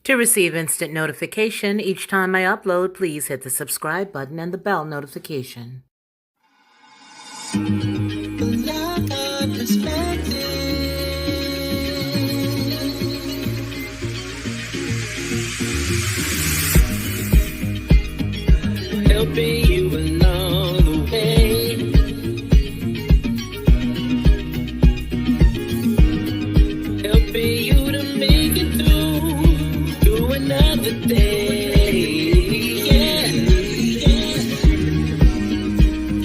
To receive instant notification each time I upload, please hit the subscribe button and the bell notification. Helping you along the way. Helping you to make it through another day. Yeah, yeah.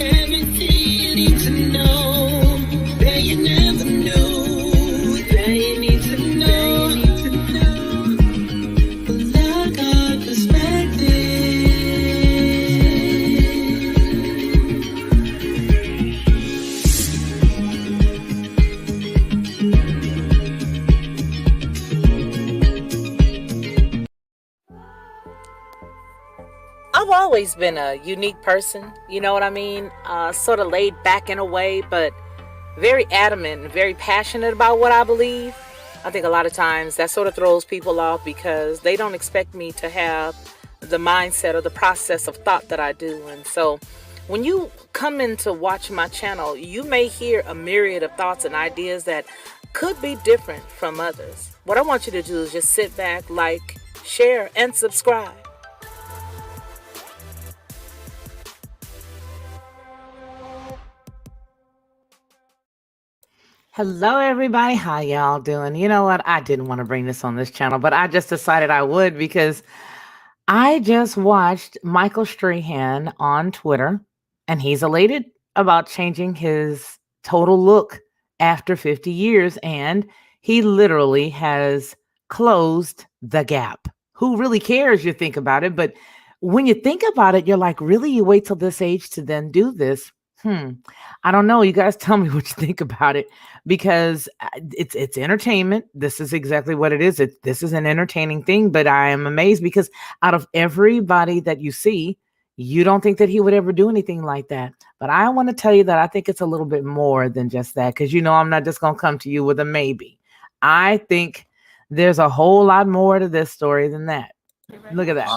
Everything you need to know that you never knew, that you need to know. Well, I got perspective. I've always been a unique person, you know what I mean? Sort of laid back in a way, but very adamant and very passionate about what I believe. I think a lot of times that sort of throws people off because they don't expect me to have the mindset or the process of thought that I do. And so when you come in to watch my channel, you may hear a myriad of thoughts and ideas that could be different from others. What I want you to do is just sit back, like, share, and subscribe. Hello, everybody. How y'all doing? You know what? I didn't want to bring this on this channel, but I just decided I would because I just watched Michael Strahan on Twitter, and he's elated about changing his total look after 50 years, and he literally has closed the gap. Who really cares? You think about it, but when you think about it, you're like, really? You wait till this age to then do this? I don't know. You guys tell me what you think about it because it's entertainment. This is exactly what it is. This is an entertaining thing, but I am amazed because out of everybody that you see, you don't think that he would ever do anything like that. But I want to tell you that I think it's a little bit more than just that because I'm not just going to come to you with a maybe. I think there's a whole lot more to this story than that. Look at that.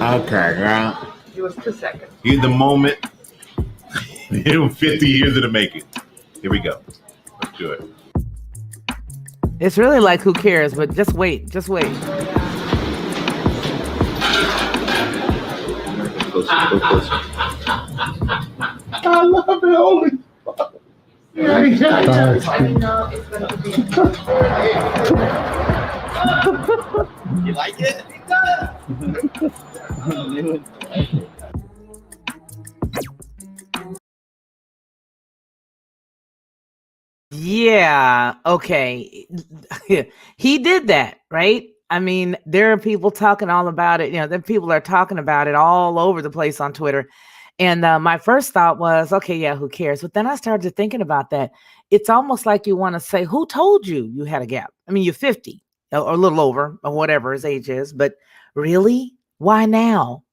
Okay, girl. It was 2 seconds. In the moment. 50 years to make it. Here we go. Let's do it. It's really like, who cares? But just wait. Close, I love it. Holy fuck. I know it's going to be. You like it? Yeah, okay. He did that, right? I mean, there are people talking all about it. There people are talking about it all over the place on Twitter. And my first thought was, okay, yeah, who cares? But then I started thinking about that. It's almost like you want to say, who told you you had a gap? I mean, you're 50 or a little over or whatever his age is, but really? Why now?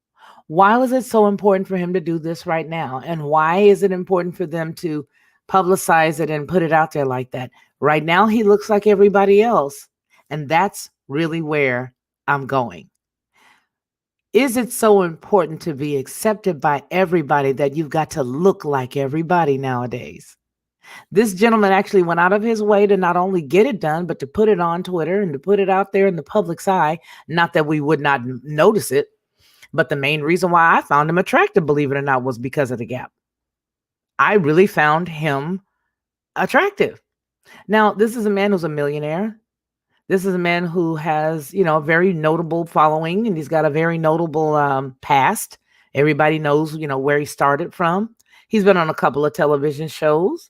Why was it so important for him to do this right now? And why is it important for them to publicize it and put it out there like that? Right now, he looks like everybody else. And that's really where I'm going. Is it so important to be accepted by everybody that you've got to look like everybody nowadays? This gentleman actually went out of his way to not only get it done, but to put it on Twitter and to put it out there in the public's eye. Not that we would not notice it, but the main reason why I found him attractive, believe it or not, was because of the gap. I really found him attractive. Now, this is a man who's a millionaire. This is a man who has, a very notable following, and he's got a very notable past. Everybody knows, where he started from. He's been on a couple of television shows.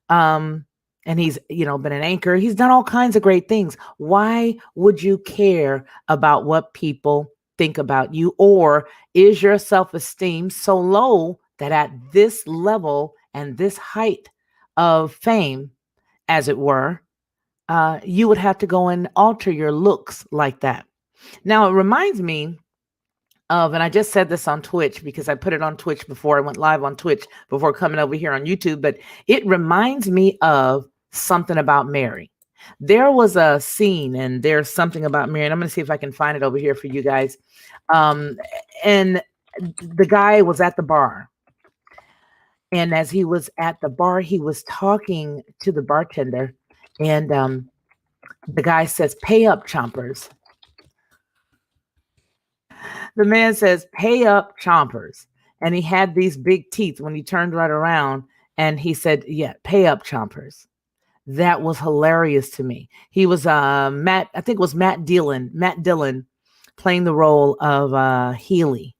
And he's, been an anchor. He's done all kinds of great things. Why would you care about what people think about you? Or is your self-esteem so low that at this level and this height of fame, as it were, you would have to go and alter your looks like that? Now, it reminds me of, and I just said this on Twitch because I put it on Twitch before I went live on Twitch before coming over here on YouTube, but it reminds me of something about Mary. There was a scene, and there's something about Mary, and I'm going to see if I can find it over here for you guys. Um, and the guy was at the bar, and as he was at the bar, he was talking to the bartender, and the guy says, "Pay up, chompers." The man says, "Pay up, chompers." And he had these big teeth when he turned right around, and he said, "Yeah, pay up, chompers." That was hilarious to me. He was Matt, I think it was Matt Dillon playing the role of Healy.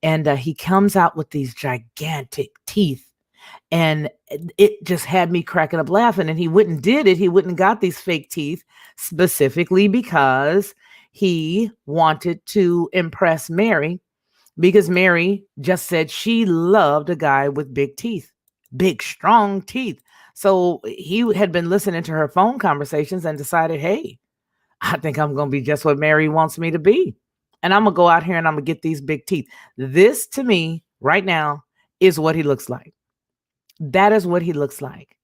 And he comes out with these gigantic teeth. And it just had me cracking up laughing. And he wouldn't did it. He wouldn't got these fake teeth specifically because he wanted to impress Mary, because Mary just said she loved a guy with big teeth, big, strong teeth. So he had been listening to her phone conversations and decided, hey, I think I'm going to be just what Mary wants me to be. And I'm going to go out here and I'm going to get these big teeth. This to me right now is what he looks like. That is what he looks like.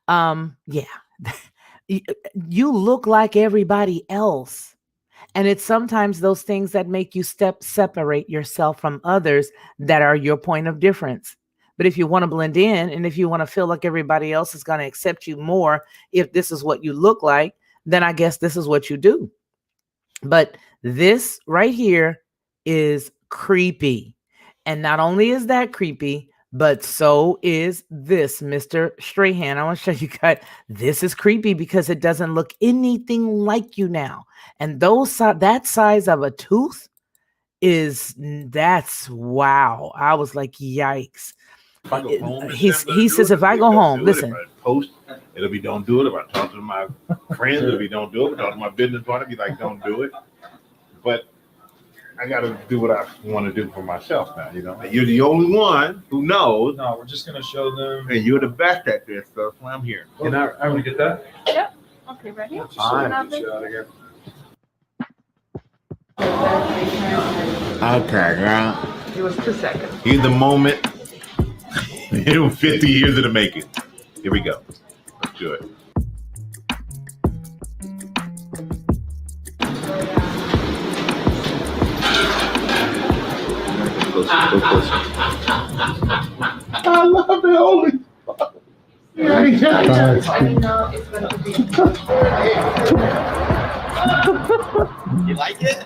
Yeah. You look like everybody else. And it's sometimes those things that make you separate yourself from others that are your point of difference. But if you want to blend in, and if you want to feel like everybody else is going to accept you more, if this is what you look like, then I guess this is what you do. But this right here is creepy. And not only is that creepy, but so is this, Mr. Strahan. I want to show you guys. This is creepy because it doesn't look anything like you now. And that size of a tooth that's wow. I was like, yikes. If I go home, He says, if I go home, listen. If I post, it'll be don't do it. If I talk to my friends, it'll be don't do it. If I talk to my business partner, it'll be like don't do it. But I got to do what I want to do for myself now, you know. And you're the only one who knows. No, we're just gonna show them. And you're the best at this stuff. So I'm here. Can I want to get that? Yep. Okay, ready? Just so we can get you out of here. Okay, girl. It was 2 seconds. Here's the moment. It was 50 years to make it. Here we go. Let's do it. Go closer. I love it, holy. You like it?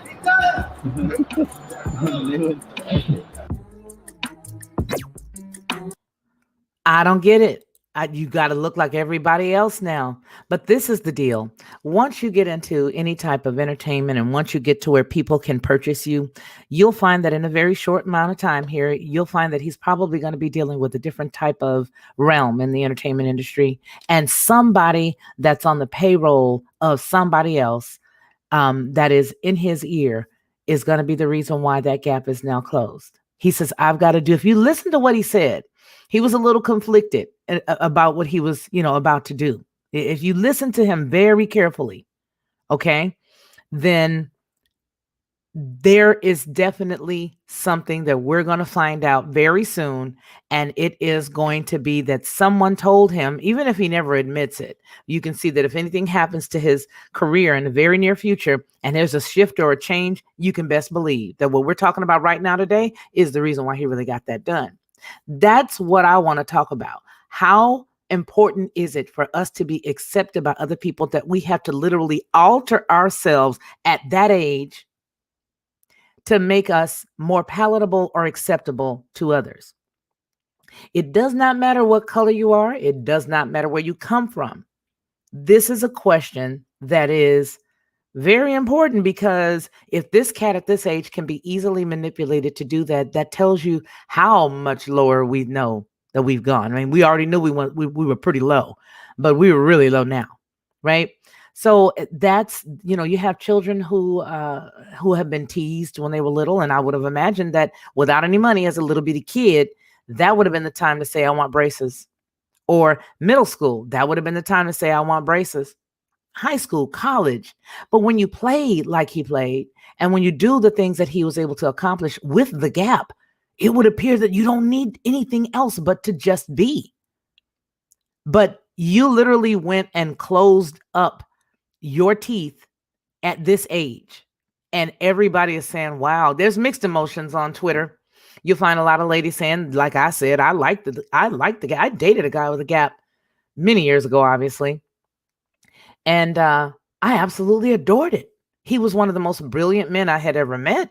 I don't get it. You got to look like everybody else now. But this is the deal. Once you get into any type of entertainment, and once you get to where people can purchase you, you'll find that in a very short amount of time here, you'll find that he's probably going to be dealing with a different type of realm in the entertainment industry. And somebody that's on the payroll of somebody else that is in his ear is going to be the reason why that gap is now closed. He says, I've got to do, if you listen to what he said, he was a little conflicted about what he was, about to do. If you listen to him very carefully, okay, then there is definitely something that we're going to find out very soon. And it is going to be that someone told him, even if he never admits it, you can see that if anything happens to his career in the very near future and there's a shift or a change, you can best believe that what we're talking about right now today is the reason why he really got that done. That's what I want to talk about. How important is it for us to be accepted by other people that we have to literally alter ourselves at that age to make us more palatable or acceptable to others? It does not matter what color you are. It does not matter where you come from. This is a question that is very important, because if this cat at this age can be easily manipulated to do that, that tells you how much lower we know that we've gone. I mean, we already knew we were pretty low, but we were really low now, right? So that's, you have children who have been teased when they were little. And I would have imagined that without any money as a little bitty kid, that would have been the time to say, I want braces. Or middle school, that would have been the time to say, I want braces. High school, college. But when you played like he played, and when you do the things that he was able to accomplish with the gap, it would appear that you don't need anything else but to just be. But You literally went and closed up your teeth at this age. And everybody is saying, wow, there's mixed emotions on Twitter. You'll find a lot of ladies saying, like I said, I like the guy. I dated a guy with a gap many years ago, obviously. And I absolutely adored it. He was one of the most brilliant men I had ever met,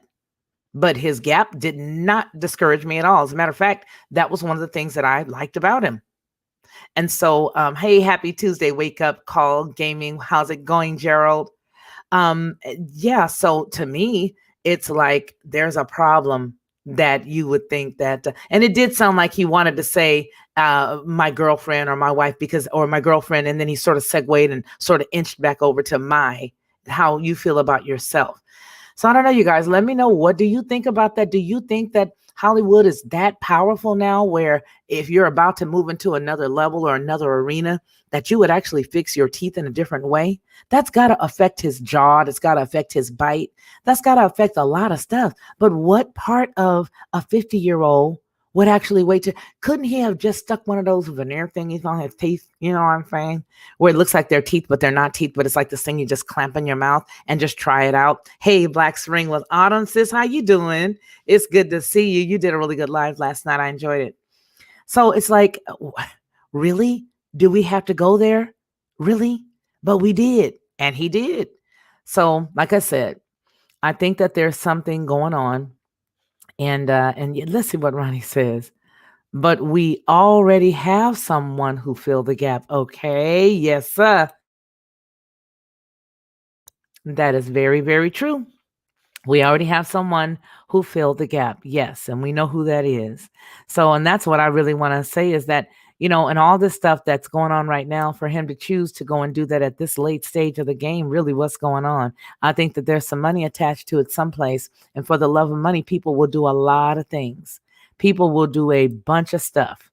but his gap did not discourage me at all. As a matter of fact, that was one of the things that I liked about him. And so, hey, happy Tuesday, wake up call gaming. How's it going, Gerald? Yeah, so to me, it's like there's a problem that you would think that, and it did sound like he wanted to say my girlfriend or my wife or my girlfriend, and then he sort of segued and sort of inched back over to how you feel about yourself. So I don't know, you guys, let me know, what do you think about that? Do you think that Hollywood is that powerful now, where if you're about to move into another level or another arena, that you would actually fix your teeth in a different way? That's got to affect his jaw. That's got to affect his bite. That's got to affect a lot of stuff. But what part of a 50-year-old would actually couldn't he have just stuck one of those veneer thingies on his teeth? You know what I'm saying? Where it looks like they're teeth, but they're not teeth, but it's like this thing you just clamp in your mouth and just try it out. Hey, Black Spring with Autumn, sis, how you doing? It's good to see you. You did a really good live last night. I enjoyed it. So it's like, really? Do we have to go there? Really? But we did, and he did. So, like I said, I think that there's something going on. And let's see what Ronnie says. But we already have someone who filled the gap. Okay, yes, sir. That is very, very true. We already have someone who filled the gap. Yes. And we know who that is. So, and that's what I really want to say is that, and all this stuff that's going on right now, for him to choose to go and do that at this late stage of the game, really what's going on. I think that there's some money attached to it someplace. And for the love of money, people will do a lot of things. People will do a bunch of stuff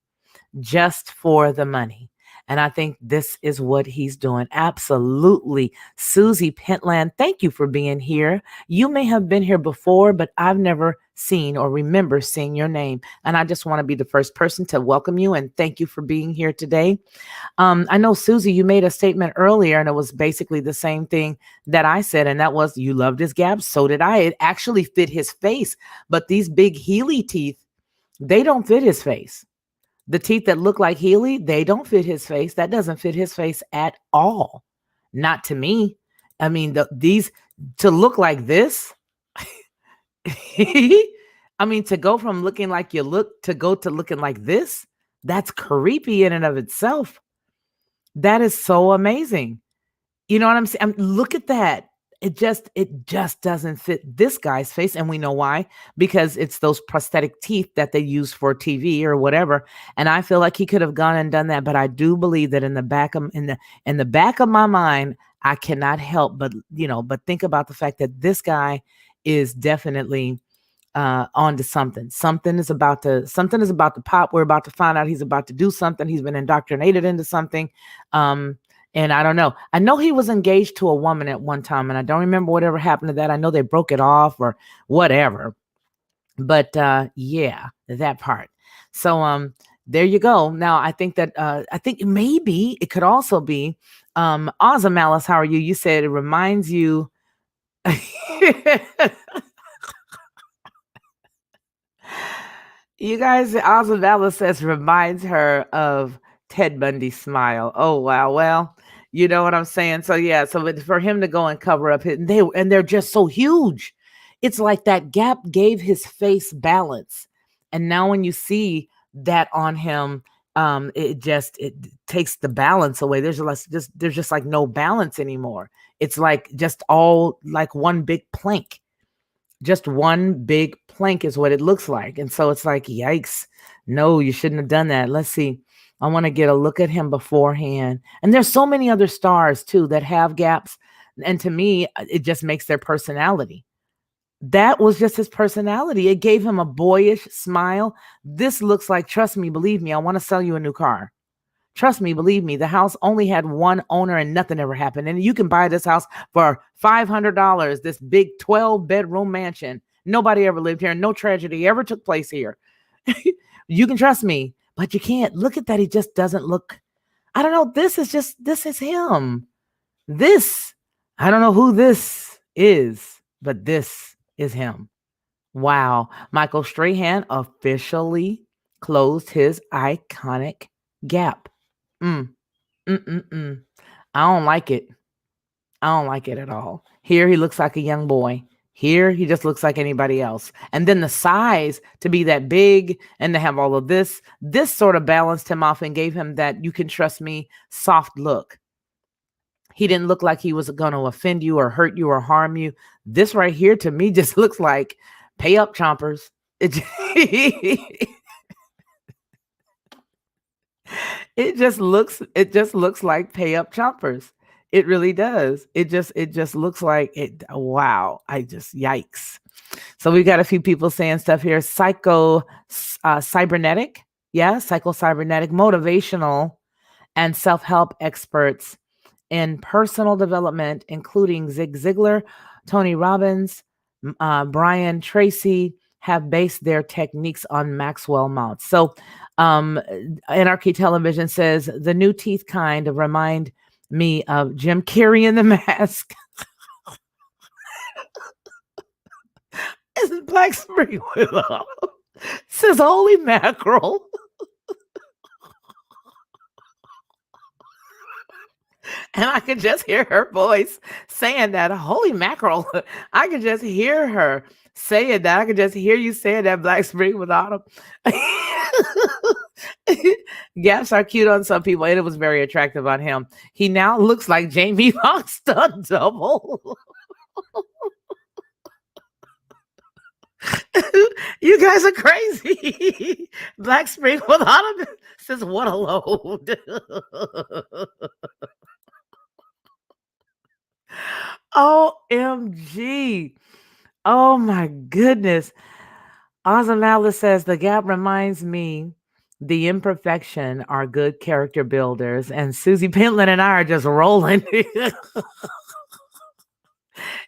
just for the money. And I think this is what he's doing. Absolutely. Susie Pentland, thank you for being here. You may have been here before, but I've never seen or remember seeing your name. And I just want to be the first person to welcome you and thank you for being here today. I know, Susie, you made a statement earlier, and it was basically the same thing that I said, and that was you loved his gap. So did I. It actually fit his face. But these big Healy teeth, they don't fit his face. The teeth that look like Healy, they don't fit his face. That doesn't fit his face at all. Not to me. I mean, these to look like this. I mean, to go from looking like you look to go to looking like this, that's creepy in and of itself. That is so amazing. You know what I'm saying? Look at that. It just doesn't fit this guy's face. And we know why, because it's those prosthetic teeth that they use for TV or whatever. And I feel like he could have gone and done that. But I do believe that in the back of my mind, I cannot help but think about the fact that this guy is definitely onto something. Something is about to pop. We're about to find out he's about to do something. He's been indoctrinated into something. And I don't know. I know he was engaged to a woman at one time, and I don't remember whatever happened to that. I know they broke it off or whatever. But yeah, that part. So there you go. Now I think that I think maybe it could also be Awesome Malice. How are you? You said it reminds you. You guys, Ozabella says reminds her of Ted Bundy's smile. Oh wow, well, you know what I'm saying. So yeah, so for him to go and cover up they're just so huge. It's like that gap gave his face balance, and now when you see that on him, it takes the balance away. There's just like no balance anymore. It's like just all like one big plank. Just one big plank is what it looks like. And so it's like, yikes. No, you shouldn't have done that. Let's see. I want to get a look at him beforehand. And there's so many other stars too that have gaps. And to me, it just makes their personality. That was just his personality. It gave him a boyish smile. This looks like, trust me, believe me, I want to sell you a new car. Trust me, believe me, the house only had one owner and nothing ever happened. And you can buy this house for $500, this big 12-bedroom mansion. Nobody ever lived here. No tragedy ever took place here. You can trust me, but you can't. Look at that. He just doesn't look. I don't know. This is him. This, I don't know who this is, but this is him. Wow. Michael Strahan officially closed his iconic gap. Mm, mm, mm, mm. I don't like it. I don't like it at all. Here he looks like a young boy. Here he just looks like anybody else. And then the size to be that big and to have all of this sort of balanced him off and gave him that you can trust me soft look. He didn't look like he was going to offend you or hurt you or harm you. This right here to me just looks like pay up, chompers. It just looks like pay up, chompers. It really does. It just looks like it. Wow. I just yikes. So we got a few people saying stuff here. Cybernetic. Yeah, psycho cybernetic, motivational and self-help experts in personal development, including Zig Ziglar, Tony Robbins, Brian Tracy, have based their techniques on Maxwell Maltz. So, Anarchy Television says the new teeth kind of remind me of Jim Carrey in The Mask. Isn't Black Spring Willow? Says holy mackerel. And I could just hear her voice saying that. Holy mackerel. I could just hear her saying that. I could just hear you saying that, Black Spring with Autumn. Gaps are cute on some people, and it was very attractive on him. He now looks like Jamie Foxx stunt double. You guys are crazy. Black Spring with Autumn says, what a load. OMG. Oh my goodness. Awesome Alice says the gap reminds me the imperfection are good character builders, and Susie Pentland and I are just rolling.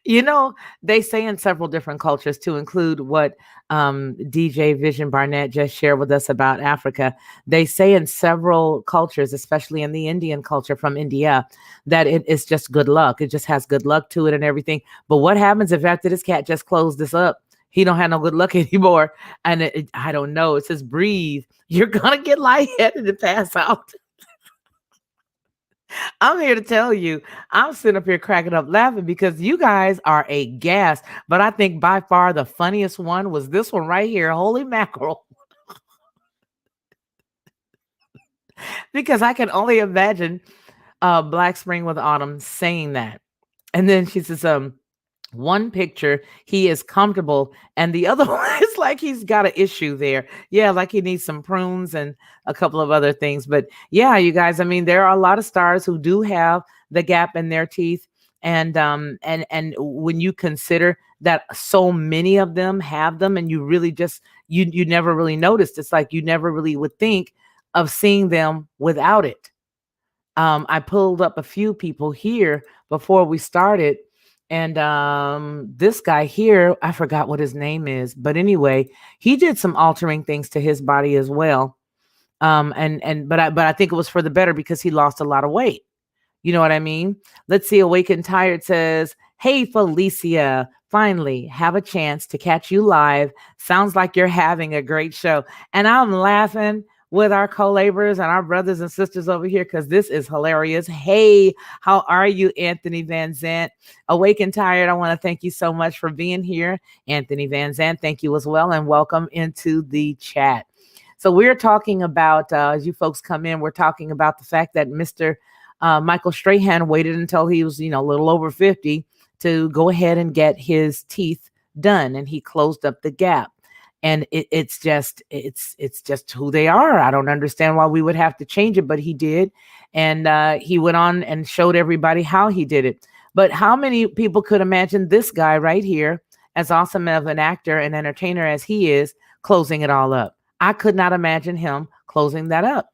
You know, they say in several different cultures, to include what DJ Vision Barnett just shared with us about Africa. They say in several cultures, especially in the Indian culture from India, that it is just good luck. It just has good luck to it and everything. But what happens if after this cat just closed this up, he don't have no good luck anymore? And I don't know. It says breathe. You're gonna get lightheaded and pass out. I'm here to tell you, I'm sitting up here cracking up laughing because you guys are a gas. But I think by far the funniest one was this one right here. Holy mackerel. Because I can only imagine Black Spring with Autumn saying that. And then she says, one picture he is comfortable and the other one is like he's got an issue there. Yeah, like he needs some prunes and a couple of other things. But yeah, you guys, I mean, there are a lot of stars who do have the gap in their teeth, and when you consider that so many of them have them, and you really just you never really noticed, it's like you never really would think of seeing them without it. I pulled up a few people here before we started. And this guy here, I forgot what his name is, but anyway, he did some altering things to his body as well. But I think it was for the better because he lost a lot of weight. You know what I mean? Let's see. Awake and Tired says, "Hey Felicia, finally have a chance to catch you live. Sounds like you're having a great show." And I'm laughing with our co-laborers and our brothers and sisters over here because this is hilarious. Hey, how are you, Anthony Van Zant? Awake and Tired, I want to thank you so much for being here. Anthony Van Zant, thank you as well, and welcome into the chat. So we're talking about, as you folks come in, we're talking about the fact that Mr. Michael Strahan waited until he was, a little over 50 to go ahead and get his teeth done, and he closed up the gap. And it's just who they are. I don't understand why we would have to change it, but he did. And he went on and showed everybody how he did it. But how many people could imagine this guy right here, as awesome of an actor and entertainer as he is, closing it all up? I could not imagine him closing that up.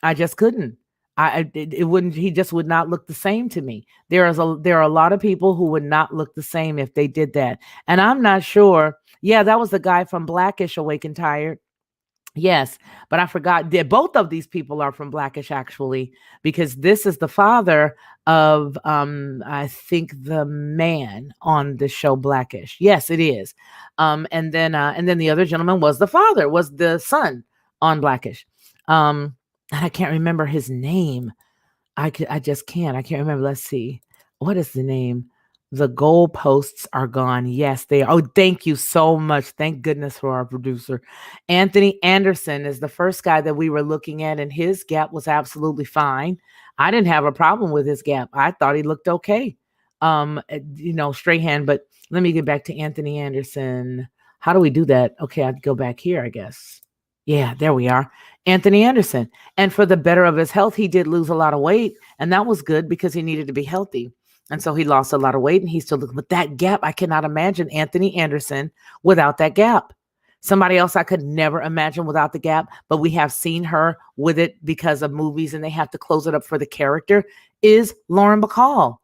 I just couldn't. It wouldn't. He just would not look the same to me. There are a lot of people who would not look the same if they did that. And I'm not sure. Yeah, that was the guy from Blackish, Awake and Tired. Yes, but I forgot that both of these people are from Blackish actually, because this is the father of I think the man on the show Blackish. Yes, it is. And then the other gentleman was the father, was the son on Blackish. And I can't remember his name. I just can't. I can't remember. Let's see. What is the name? The goalposts are gone. Yes, they are. Oh, thank you so much. Thank goodness for our producer. Anthony Anderson is the first guy that we were looking at, and his gap was absolutely fine. I didn't have a problem with his gap. I thought he looked okay. Strahan, but let me get back to Anthony Anderson. How do we do that? Okay, I'd go back here, I guess. Yeah, there we are. Anthony Anderson. And for the better of his health, he did lose a lot of weight. And that was good because he needed to be healthy. And so he lost a lot of weight and he's still looking with that gap. I cannot imagine Anthony Anderson without that gap. Somebody else I could never imagine without the gap, but we have seen her with it because of movies and they have to close it up for the character, is Lauren Bacall.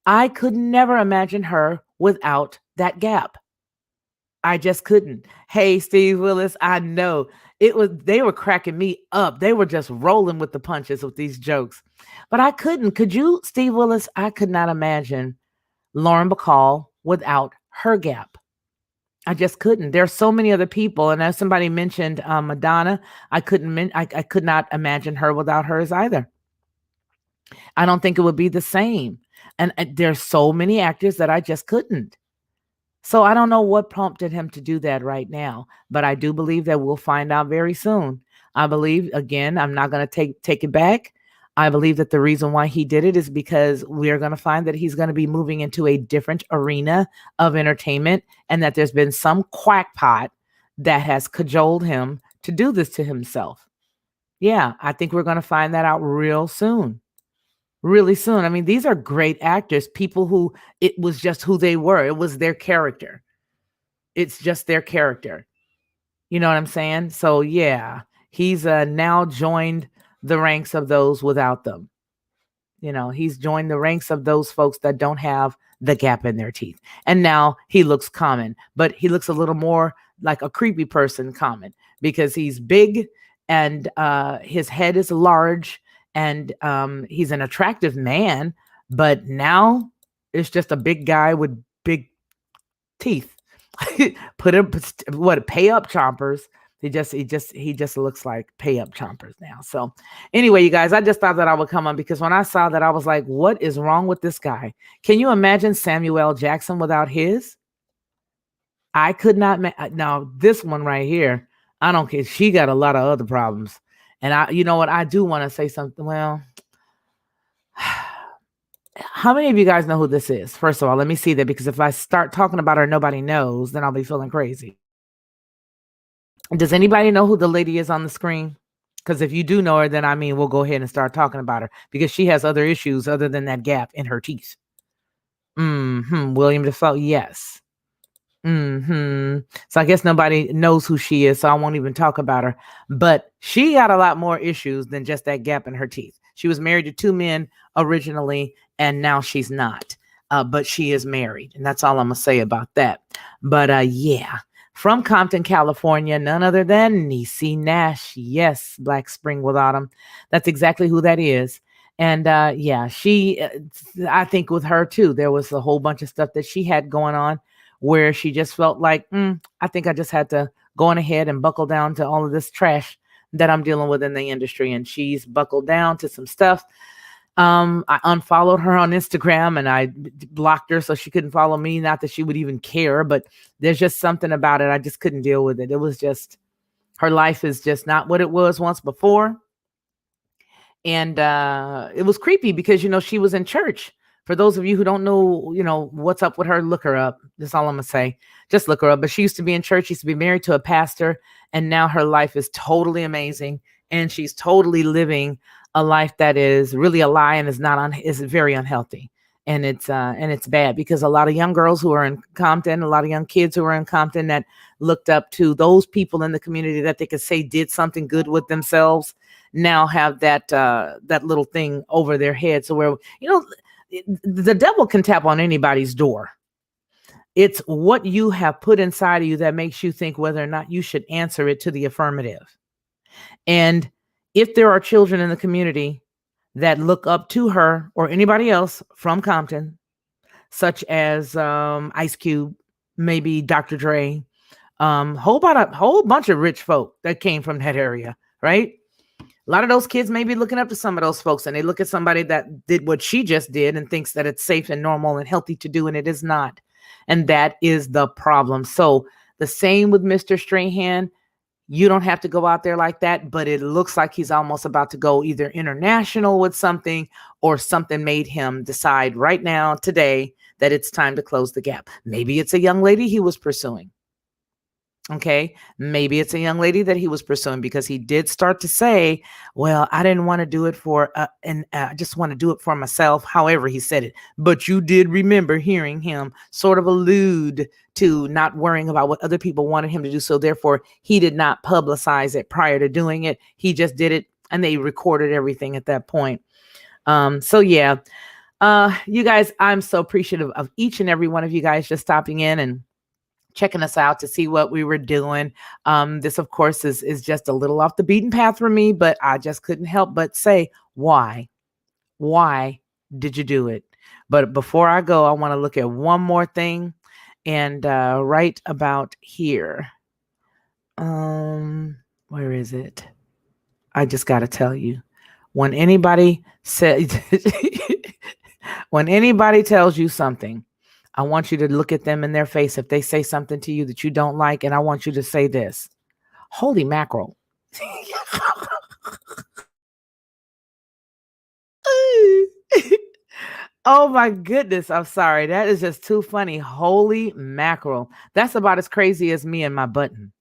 I could never imagine her without that gap. I just couldn't. Hey, Steve Willis, I know they were cracking me up. They were just rolling with the punches with these jokes. But I couldn't. Could you, Steve Willis? I could not imagine Lauren Bacall without her gap. I just couldn't. There's so many other people. And as somebody mentioned, Madonna, I could not imagine her without hers either. I don't think it would be the same. And there's so many actors that I just couldn't. So I don't know what prompted him to do that right now, but I do believe that we'll find out very soon. I believe, again, I'm not going to take it back. I believe that the reason why he did it is because we're going to find that he's going to be moving into a different arena of entertainment and that there's been some quackpot that has cajoled him to do this to himself. Yeah, I think we're going to find that out real soon. Really soon. I mean, these are great actors, people who it was just who they were. It was their character. It's just their character. You know what I'm saying? So yeah, he's now joined the ranks of those without them. He's joined the ranks of those folks that don't have the gap in their teeth. And now he looks common, but he looks a little more like a creepy person common because he's big and his head is large and he's an attractive man, but now it's just a big guy with big teeth. Put him pay up chompers. He just looks like pay up chompers now. So anyway, you guys, I just thought that I would come on because when I saw that, I was like, what is wrong with this guy? Can you imagine Samuel L. Jackson without his? I could not. Now this one right here, I don't care. She got a lot of other problems. And you know what? I do want to say something. Well, how many of you guys know who this is? First of all, let me see that because if I start talking about her, nobody knows, then I'll be feeling crazy. Does anybody know who the lady is on the screen? Because if you do know her, then we'll go ahead and start talking about her because she has other issues other than that gap in her teeth. William Dafoe, yes. So I guess nobody knows who she is, so I won't even talk about her. But she got a lot more issues than just that gap in her teeth. She was married to 2 men originally, and now she's not. But she is married, and that's all I'm gonna say about that. But yeah, from Compton, California, none other than Niecy Nash. Yes, Black Spring with Autumn. That's exactly who that is. And yeah, I think with her too, there was a whole bunch of stuff that she had going on where she just felt like, I think I just had to go on ahead and buckle down to all of this trash that I'm dealing with in the industry. And she's buckled down to some stuff. I unfollowed her on Instagram and I blocked her so she couldn't follow me. Not that she would even care, but there's just something about it. I just couldn't deal with it. It was just, her life is just not what it was once before. And it was creepy because, she was in church. For those of you who don't know, what's up with her, look her up. That's all I'm going to say. Just look her up. But she used to be in church. She used to be married to a pastor. And now her life is totally amazing. And she's totally living a life that is really a lie and is very unhealthy. And it's bad because a lot of young girls who are in Compton, a lot of young kids who are in Compton that looked up to those people in the community that they could say did something good with themselves now have that little thing over their head. So where, the devil can tap on anybody's door. It's what you have put inside of you that makes you think whether or not you should answer it to the affirmative. And if there are children in the community that look up to her or anybody else from Compton, such as Ice Cube, maybe Dr. Dre, whole bunch of rich folk that came from that area, right? A lot of those kids may be looking up to some of those folks, and they look at somebody that did what she just did and thinks that it's safe and normal and healthy to do, and it is not. And that is the problem. So the same with Mr. Strahan. You don't have to go out there like that, but it looks like he's almost about to go either international with something, or something made him decide right now, today, that it's time to close the gap. Maybe it's a young lady he was pursuing. Okay, maybe it's a young lady that he was pursuing, because he did start to say, well, I didn't want to do it for, I just want to do it for myself. However, he said it, but you did remember hearing him sort of allude to not worrying about what other people wanted him to do. So therefore, he did not publicize it prior to doing it. He just did it, and they recorded everything at that point. So yeah, you guys, I'm so appreciative of each and every one of you guys just stopping in and checking us out to see what we were doing. This, of course, is just a little off the beaten path for me, but I just couldn't help but say, why? Why did you do it? But before I go, I want to look at one more thing, and right about here. Where is it? I just got to tell you, when anybody says, when anybody tells you something, I want you to look at them in their face if they say something to you that you don't like, and I want you to say this: holy mackerel. Oh my goodness, I'm sorry. That is just too funny. Holy mackerel. That's about as crazy as me and my button.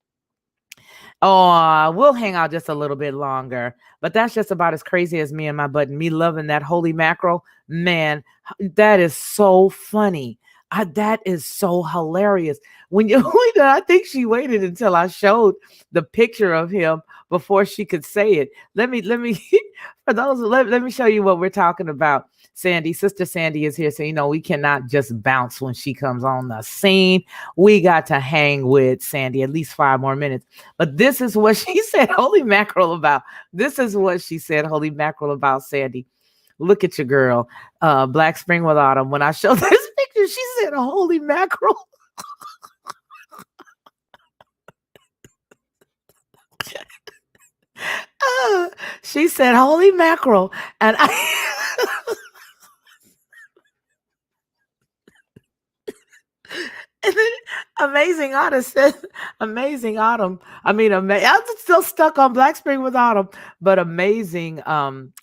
Oh, we'll hang out just a little bit longer, but that's just about as crazy as me and my button. Me loving that holy mackerel, man, that is so funny. That is so hilarious. When you, I think she waited until I showed the picture of him before she could say it. Let me, for those, let me show you what we're talking about. Sandy, Sister Sandy is here, so you know we cannot just bounce when she comes on the scene. We got to hang with Sandy at least 5 more minutes. But this is what she said, holy mackerel, about. This is what she said, holy mackerel, about Sandy. Look at your girl, Black Spring with Autumn. When I showed this picture, she said, holy mackerel. She said, holy mackerel. And and then Amazing Autumn said, Amazing Autumn. I mean, I'm still stuck on Black Spring with Autumn, but Amazing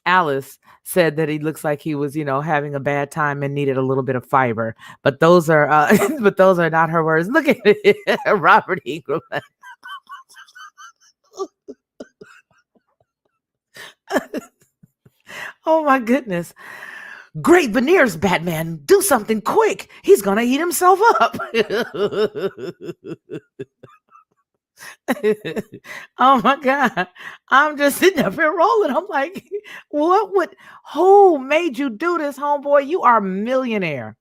Alice said that he looks like he was, having a bad time and needed a little bit of fiber. But those are, but those are not her words. Look at it, Robert Ingram. Oh my goodness. Great veneers, Batman. Do something quick. He's going to eat himself up. Oh my God. I'm just sitting up here rolling. I'm like, who made you do this, homeboy? You are a millionaire.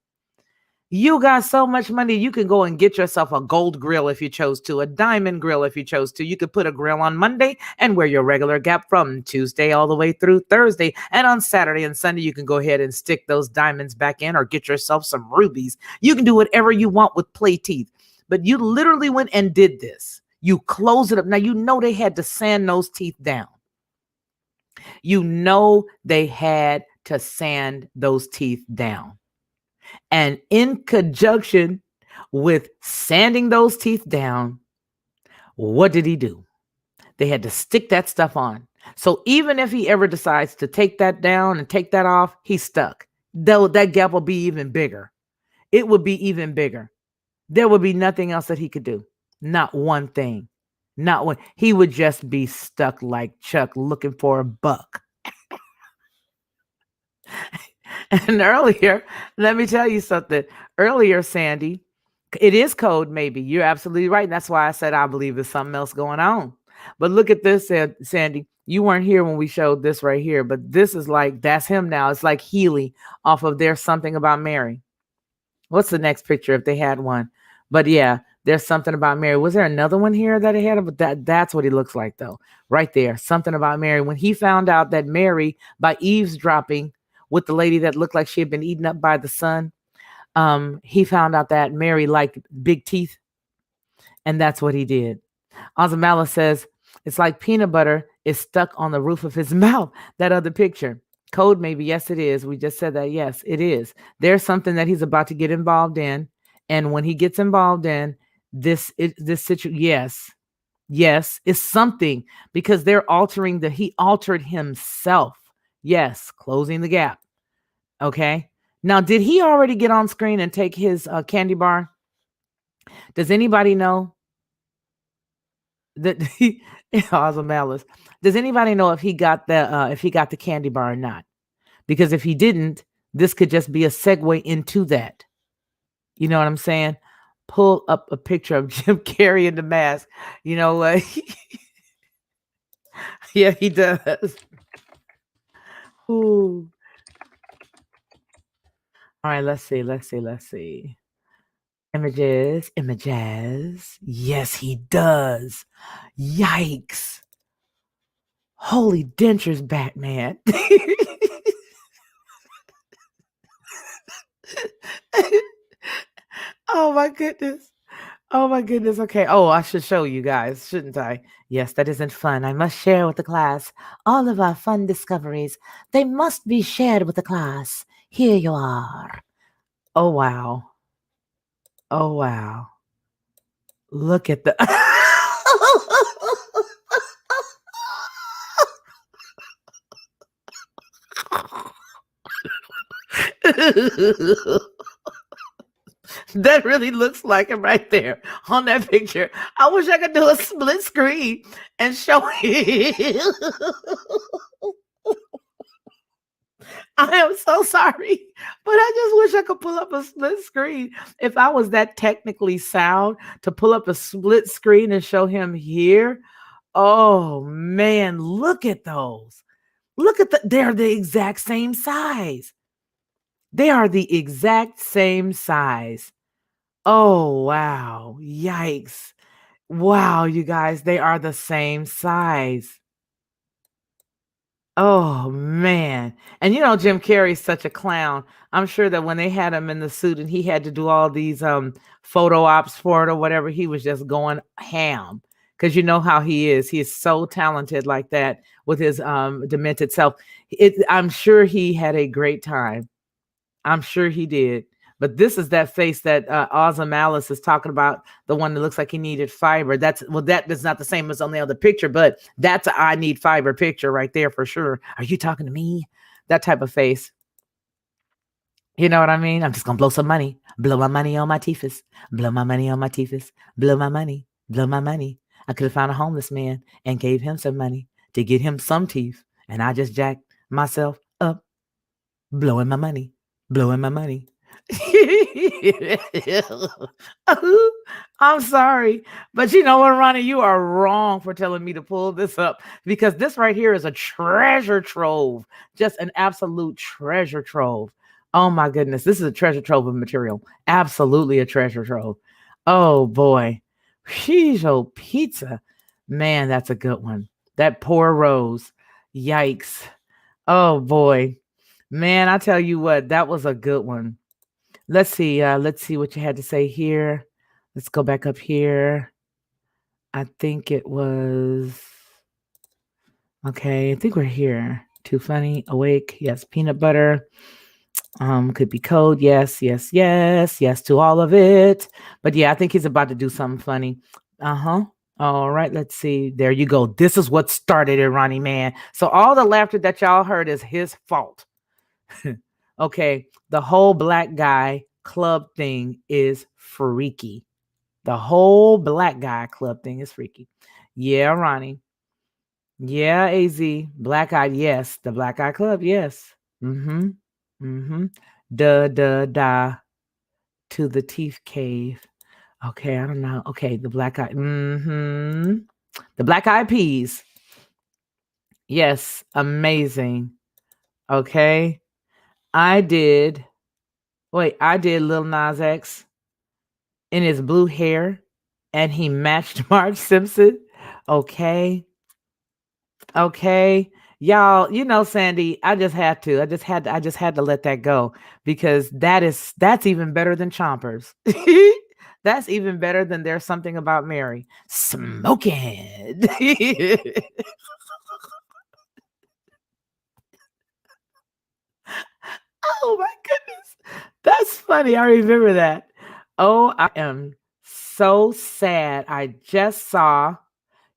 You got so much money, you can go and get yourself a gold grill if you chose to, a diamond grill if you chose to. You could put a grill on Monday and wear your regular Gap from Tuesday all the way through Thursday. And on Saturday and Sunday, you can go ahead and stick those diamonds back in or get yourself some rubies. You can do whatever you want with play teeth. But you literally went and did this. You close it up. Now, you know they had to sand those teeth down. You know they had to sand those teeth down. And in conjunction with sanding those teeth down, what did he do? They had to stick that stuff on. So even if he ever decides to take that down and take that off, he's stuck. Though that gap will be even bigger. It would be even bigger. There would be nothing else that he could do. Not one thing. Not one. He would just be stuck like Chuck looking for a buck. And earlier, let me tell you something. Earlier, Sandy, it is code, maybe. You're absolutely right. And that's why I said I believe there's something else going on. But look at this, Sandy. You weren't here when we showed this right here. But this is like, that's him now. It's like Healy off of There's Something About Mary. What's the next picture if they had one? But yeah, there's something about Mary. Was there another one here that he had? But that's what he looks like though. Right there. Something about Mary. When he found out that Mary, by eavesdropping with the lady that looked like she had been eaten up by the sun, he found out that Mary liked big teeth, and that's what he did. Ozamala says it's like peanut butter is stuck on the roof of his mouth. That other picture. Code maybe. Yes, it is. We just said that. Yes, it is. There's something that he's about to get involved in. And when he gets involved in this situation, yes, it's something because they're altering he altered himself. Yes, closing the gap. Okay. Now, did he already get on screen and take his candy bar? Does anybody know? That he awesome malice. Does anybody know if he got the candy bar or not? Because if he didn't, this could just be a segue into that. You know what I'm saying? Pull up a picture of Jim Carrey in the mask. You know what? Yeah, he does. Ooh. All right, let's see. Images. Yes, he does. Yikes. Holy dentures, Batman. Oh my goodness. Oh my goodness. Okay. Oh, I should show you guys, shouldn't I? Yes, that isn't fun. I must share with the class all of our fun discoveries. They must be shared with the class. Here you are. Oh wow. Oh wow. Look at the That really looks like him right there on that picture. I wish I could do a split screen and show him. I am so sorry, but I just wish I could pull up a split screen. If I was that technically sound to pull up a split screen and show him here. Oh man, look at those. They're the exact same size. They are the exact same size. Oh, wow. Yikes. Wow, you guys, they are the same size. Oh, man. And Jim Carrey's such a clown. I'm sure that when they had him in the suit and he had to do all these photo ops for it or whatever, he was just going ham. Because you know how he is. He is so talented like that with his demented self. I'm sure he had a great time. I'm sure he did. But this is that face that Awesome Alice is talking about, the one that looks like he needed fiber. That is not the same as on the other picture, but that's a I need fiber picture right there for sure. Are you talking to me? That type of face. You know what I mean? I'm just gonna blow some money. Blow my money on my teethus. Blow my money on my teethus. Blow my money. Blow my money. I could have found a homeless man and gave him some money to get him some teeth. And I just jacked myself up, blowing my money. Blowing my money. I'm sorry. But you know what, Ronnie? You are wrong for telling me to pull this up because this right here is a treasure trove. Just an absolute treasure trove. Oh my goodness. This is a treasure trove of material. Absolutely a treasure trove. Oh boy. Sheesh, oh pizza. Man, that's a good one. That poor Rose. Yikes. Oh boy. Man, I tell you what, that was a good one. Let's see what you had to say here. Let's go back up here. I think it was okay. I think we're here. Too funny. Awake. Yes. Peanut butter. Could be code. Yes to all of it. But yeah, I think he's about to do something funny. Uh-huh. All right, let's see. There you go. This is what started it, Ronnie, man. So all the laughter that y'all heard is his fault. Okay, the whole black guy club thing is freaky. The whole black guy club thing is freaky. Yeah, Ronnie. Yeah, AZ. Black eye, yes. The black eye club, yes. Mm-hmm. Mm-hmm. Da to the teeth cave. Okay, I don't know. Okay, the black eye. Mm-hmm. The black eyed peas. Yes, amazing. Okay. I did Lil Nas X. in his blue hair and he matched Marge Simpson. Okay. Okay. Y'all, Sandy, I just had to let that go because that's even better than Chompers. That's even better than There's Something About Mary. Smoking. Oh my goodness. That's funny. I remember that. Oh, I am so sad. I just saw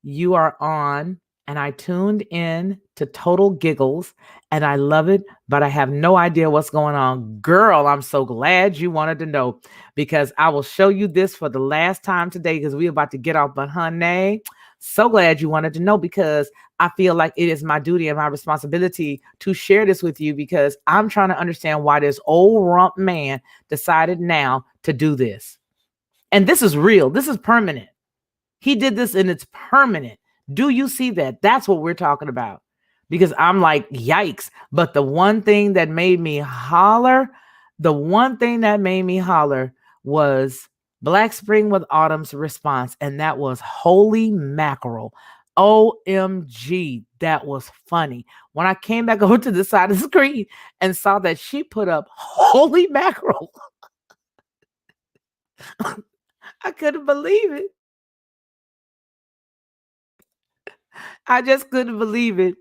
you are on and I tuned in to Total Giggles and I love it, but I have no idea what's going on. Girl, I'm so glad you wanted to know because I will show you this for the last time today because we're about to get off. But honey, so glad you wanted to know because I feel like it is my duty and my responsibility to share this with you because I'm trying to understand why this old rump man decided now to do this. And this is real. This is permanent. He did this and it's permanent. Do you see that? That's what we're talking about. Because I'm like, yikes. But the one thing that made me holler, was Black Spring with Autumn's response. And that was holy mackerel. OMG. That was funny. When I came back over to the side of the screen and saw that she put up holy mackerel, I couldn't believe it. I just couldn't believe it.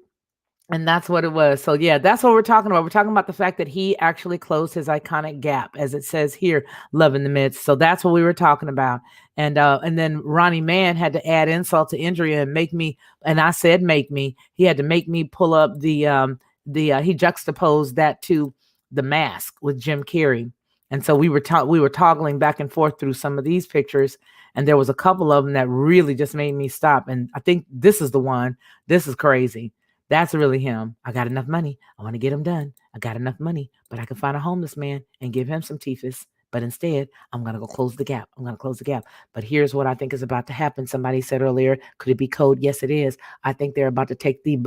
And that's what it was. So yeah, that's what we're talking about. We're talking about the fact that he actually closed his iconic gap, as it says here, love in the midst. So that's what we were talking about. And then Ronnie Mann had to add insult to injury and make me, and I said make me, he had to make me pull up he juxtaposed that to The Mask with Jim Carrey. And so we were toggling back and forth through some of these pictures, and there was a couple of them that really just made me stop. And I think this is the one. This is crazy. That's really him. I got enough money. I want to get him done. I got enough money, but I can find a homeless man and give him some TFIS. But instead, I'm going to go close the gap. I'm going to close the gap. But here's what I think is about to happen. Somebody said earlier, could it be code? Yes, it is. I think they're about to take the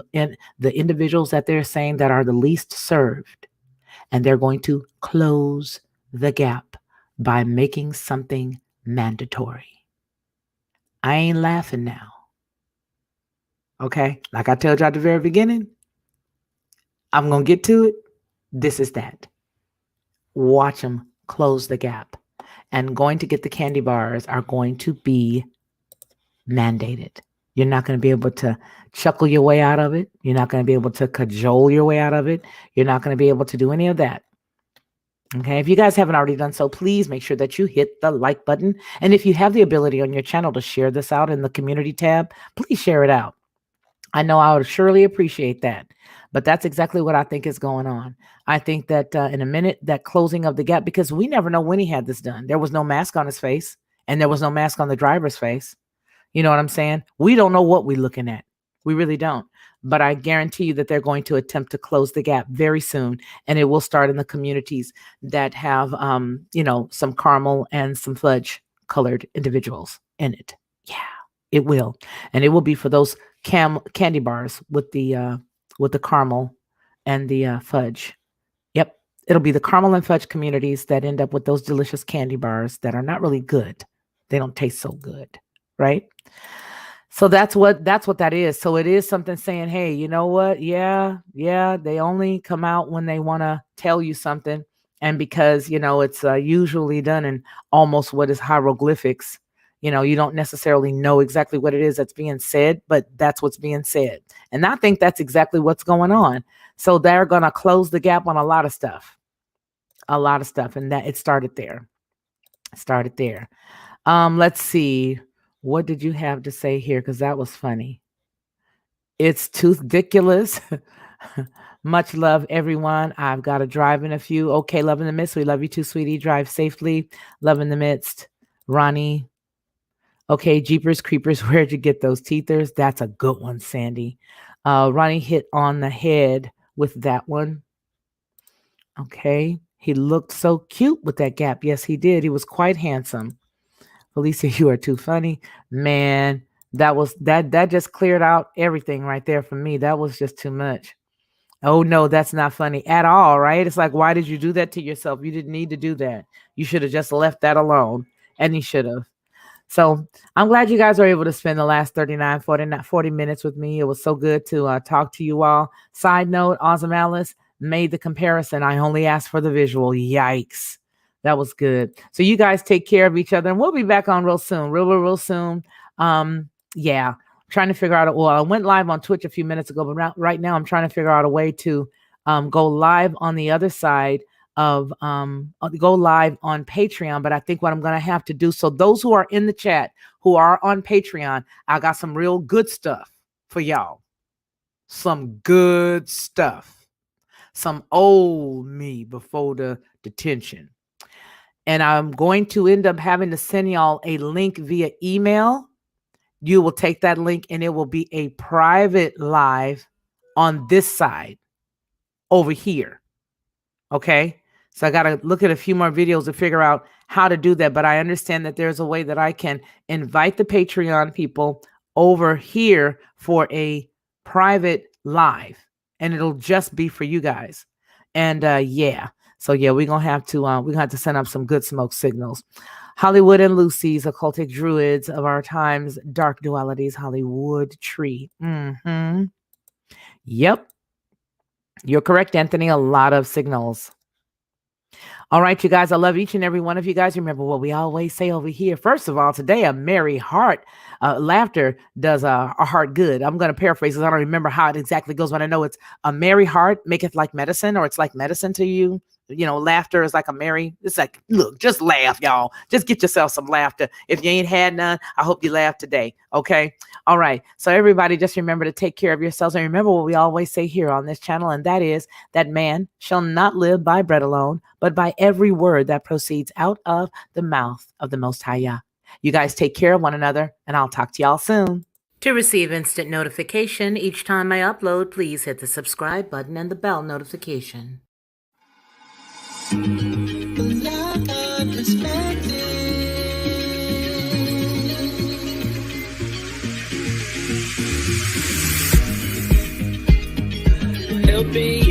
individuals that they're saying that are the least served, and they're going to close the gap by making something mandatory. I ain't laughing now. Okay, like I told you at the very beginning, I'm going to get to it. This is that. Watch them close the gap. And going to get the candy bars are going to be mandated. You're not going to be able to chuckle your way out of it. You're not going to be able to cajole your way out of it. You're not going to be able to do any of that. Okay, if you guys haven't already done so, please make sure that you hit the like button. And if you have the ability on your channel to share this out in the community tab, please share it out. I know I would surely appreciate that. But that's exactly what I think is going on. I think that in a minute, that closing of the gap, because we never know when he had this done. There was no mask on his face, and there was no mask on the driver's face. You know what I'm saying? We don't know what we're looking at. We really don't. But I guarantee you that they're going to attempt to close the gap very soon. And it will start in the communities that have, some caramel and some fudge colored individuals in it. Yeah, it will. And it will be for those candy bars with the caramel and the fudge. Yep. It'll be the caramel and fudge communities that end up with those delicious candy bars that are not really good. They don't taste so good. Right. So that's what that is. So it is something saying, hey, you know what? Yeah. They only come out when they want to tell you something. And because, it's usually done in almost what is hieroglyphics. You don't necessarily know exactly what it is that's being said, but that's what's being said. And I think that's exactly what's going on. So they're going to close the gap on a lot of stuff. And that it started there. Let's see. What did you have to say here? Because that was funny. It's too ridiculous. Much love, everyone. I've got to drive in a few. Okay, love in the midst. We love you too, sweetie. Drive safely. Love in the midst. Ronnie. Okay, Jeepers Creepers. Where'd you get those teethers? That's a good one, Sandy. Ronnie hit on the head with that one. Okay. He looked so cute with that gap. Yes, he did. He was quite handsome. Felicia, you are too funny. Man, that just cleared out everything right there for me. That was just too much. Oh no, that's not funny at all, right? It's like, why did you do that to yourself? You didn't need to do that. You should have just left that alone. And he should have. So I'm glad you guys are able to spend the last 40 minutes with me. It was so good to talk to you all. Side note, Awesome Alice made the comparison. I only asked for the visual. Yikes. That was good. So you guys take care of each other, and we'll be back on real soon. Real soon. Yeah. Trying to figure out, well, I went live on Twitch a few minutes ago, but right now I'm trying to figure out a way to go live on the other side of go live on Patreon. But I think what I'm going to have to do, so those who are in the chat who are on Patreon, I got some real good stuff for y'all. Some good stuff. Some old me before the detention. And I'm going to end up having to send y'all a link via email. You will take that link and it will be a private live on this side over here. Okay. So I got to look at a few more videos to figure out how to do that. But I understand that there's a way that I can invite the Patreon people over here for a private live, and it'll just be for you guys. And yeah. So yeah, we're gonna have to send up some good smoke signals. Hollywood and Lucy's occultic druids of our times, dark dualities, Hollywood tree. Yep. You're correct, Anthony. A lot of signals. All right, you guys, I love each and every one of you guys. Remember what we always say over here. First of all, today, a merry heart. Laughter does a heart good. I'm going to paraphrase because I don't remember how it exactly goes, but I know it's a merry heart maketh like medicine, or it's like medicine to you. You know, laughter is like a merry. It's like, look, just laugh, y'all. Just get yourself some laughter. If you ain't had none, I hope you laugh today. Okay. All right. So everybody just remember to take care of yourselves. And remember what we always say here on this channel. And that is that man shall not live by bread alone, but by every word that proceeds out of the mouth of the Most High Yah. You guys take care of one another, and I'll talk to y'all soon. To receive instant notification each time I upload, please hit the subscribe button and the bell notification. Helping